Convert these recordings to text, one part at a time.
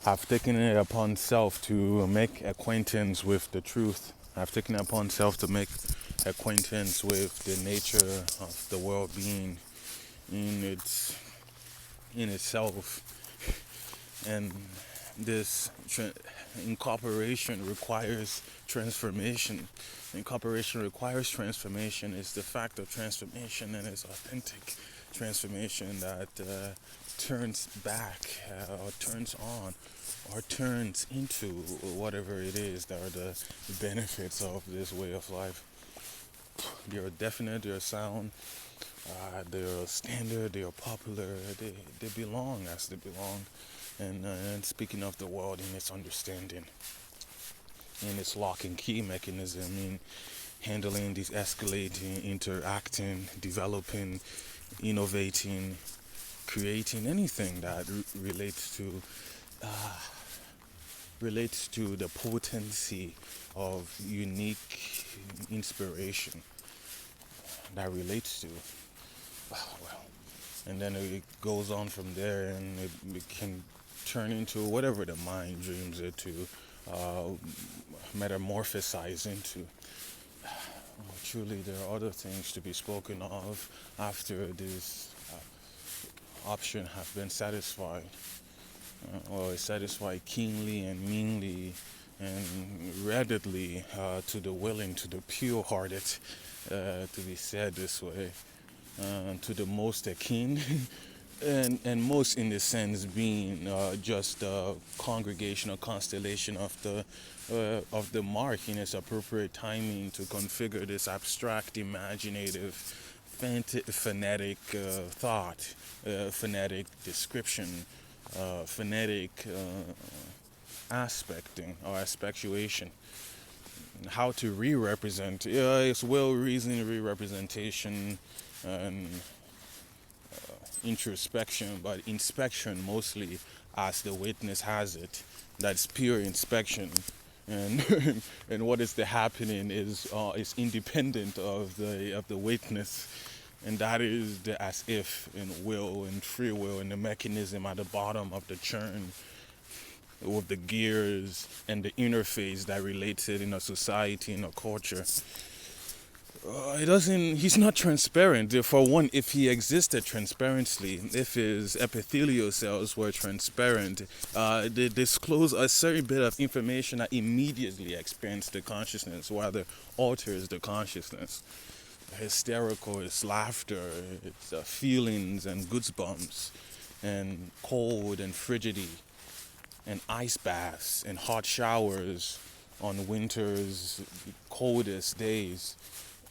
have taken it upon self to make acquaintance with the truth. I've taken it upon self to make acquaintance with the nature of the world being in itself, and this incorporation requires transformation. Incorporation requires transformation. It's the fact of transformation, and it's authentic transformation that turns back or turns on or turns into whatever it is that are the benefits of this way of life. They're definite, they're sound, they're standard, they're popular, they belong as they belong. And speaking of the world in its understanding, in its lock and key mechanism, in handling these escalating, interacting, developing, innovating, creating anything that relates to the potency of unique inspiration that relates to well, and then it goes on from there, and it can turn into whatever the mind dreams it to metamorphosize into. Truly, there are other things to be spoken of after this option have been satisfied, or satisfied keenly and meanly and readily to the willing, to the pure-hearted, to be said this way, to the most keen, and most in the sense being just a congregational constellation of the mark in its appropriate timing to configure this abstract, imaginative, phonetic thought, phonetic description, phonetic aspecting or aspectuation. How to re-represent. It's well-reasoned re-representation and introspection, but inspection mostly, as the witness has it. That's pure inspection, and and what is the happening is independent of the witness, and that is the as if and will and free will and the mechanism at the bottom of the churn with the gears and the interface that relates it in a society, in a culture. He's not transparent. For one, if he existed transparently, if his epithelial cells were transparent, they disclose a certain bit of information that immediately expands the consciousness, rather alters the consciousness. Hysterical, it's laughter, it's feelings and goosebumps, and cold and frigidity, and ice baths and hot showers on winter's coldest days.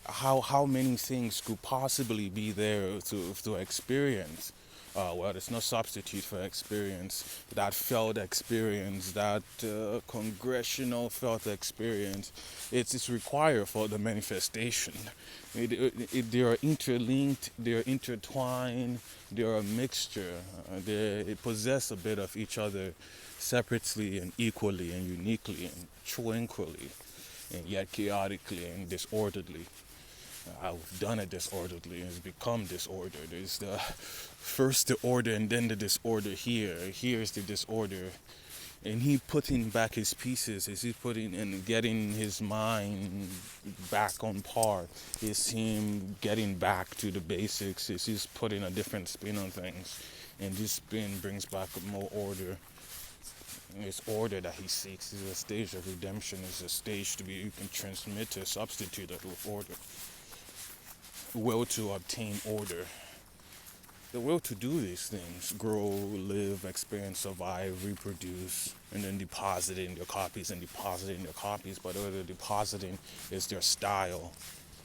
How many things could possibly be there to experience? Well, there's no substitute for experience. That felt experience, that congressional felt experience, it's required for the manifestation. They are interlinked, they are intertwined, they are a mixture. They possess a bit of each other separately and equally and uniquely and tranquilly, and yet chaotically and disorderly. I've done it disorderly, and it's become disordered. There's the first the order and then the disorder here. Here's the disorder. And he putting back his pieces, is he putting and getting his mind back on par? Is him getting back to the basics? Is he putting a different spin on things? And this spin brings back more order. It's order that he seeks. Is a stage of redemption. Is a stage to be you can transmit a substitute with order. Will to obtain order. The will to do these things, grow, live, experience, survive, reproduce, and then depositing their copies and depositing their copies. But what they're depositing is their style.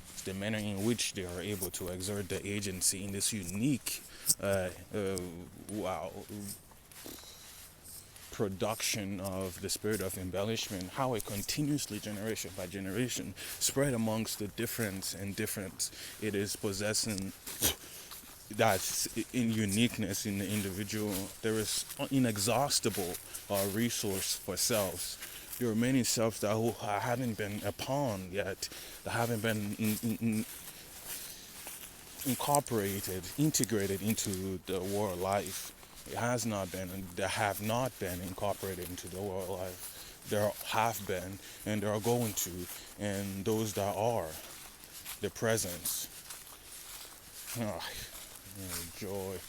It's the manner in which they are able to exert their agency in this unique production of the spirit of embellishment, how it continuously, generation by generation, spread amongst the difference and difference it is possessing. That's in uniqueness in the individual. There is inexhaustible resource for selves. There are many selves that who haven't been upon yet, that haven't been incorporated, integrated into the world life. It has not been, and there have not been incorporated into the world life. There have been, and there are going to, and those that are, the presence. Ah, joy.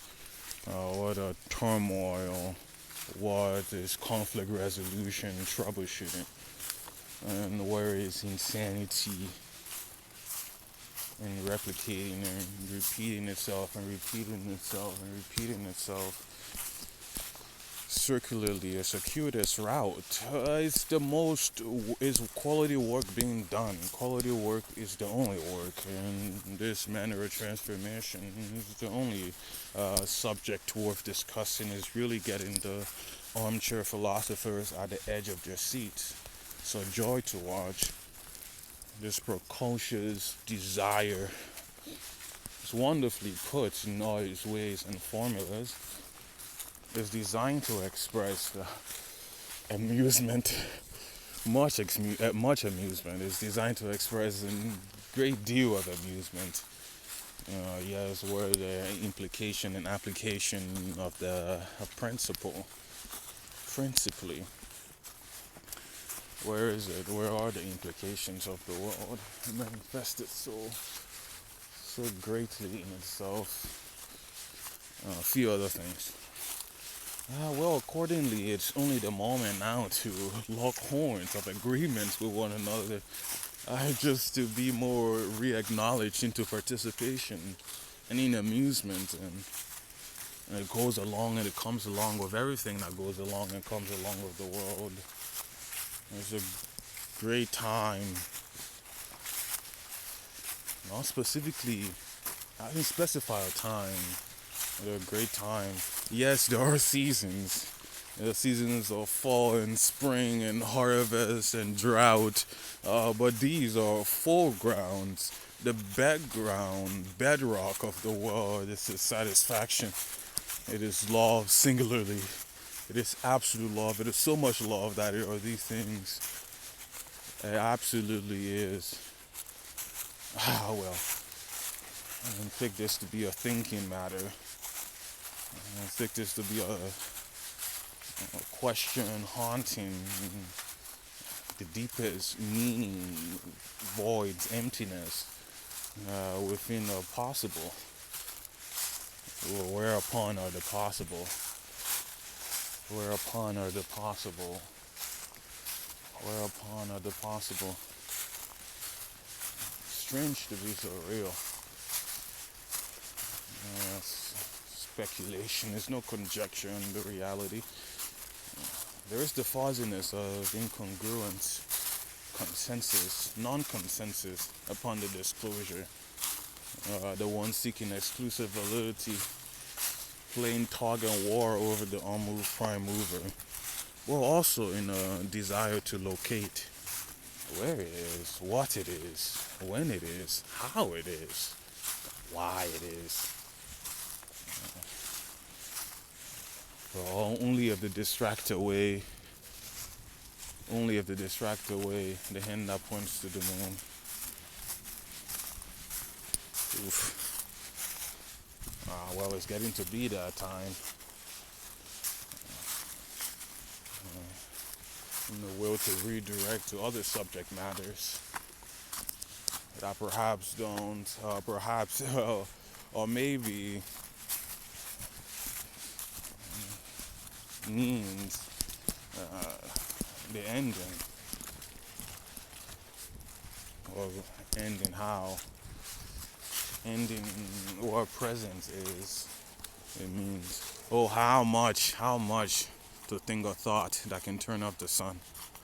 What a turmoil. What is conflict resolution, troubleshooting, and where is insanity and replicating and repeating itself and repeating itself and repeating itself circularly, a circuitous route. It's the most, is quality work being done. Quality work is the only work, and this manner of transformation is the only subject worth discussing. Is really getting the armchair philosophers at the edge of their seats. So joy to watch. This precocious desire is wonderfully put in all its ways and formulas. Is designed to express amusement, much amusement. Is designed to express a great deal of amusement. Yes, where the implication and application of the principally. Where is it? Where are the implications of the world manifested so greatly in itself? A few other things. Well, accordingly, it's only the moment now to lock horns of agreements with one another. Just to be more re-acknowledged into participation and in amusement, and it goes along and it comes along with everything that goes along and comes along with the world. It's a great time. Not specifically, I didn't specify a time. It's a great time. Yes, there are seasons. There are seasons of fall and spring and harvest and drought. But these are foregrounds. The background, bedrock of the world is its satisfaction. It is love singularly. It is absolute love. It is so much love that it are these things. It absolutely is. Well, I don't take this to be a thinking matter. I take this to be a question haunting the deepest meaning, voids, emptiness within the possible. Whereupon are the possible? Whereupon are the possible? Whereupon are the possible? Strange to be so real. Speculation. There's no conjecture in the reality. There is the fuzziness of incongruence, consensus, non-consensus upon the disclosure. The one seeking exclusive validity, playing tug and war over the unmoved prime mover. Well, also in a desire to locate where it is, what it is, when it is, how it is, why it is. Well, only of the distractor way, the hand that points to the moon. Oof. Well, it's getting to be that time. And the will to redirect to other subject matters that perhaps don't, or maybe means the ending, or ending how, ending what presence is. It means, oh, how much to think a thought that can turn up the sun.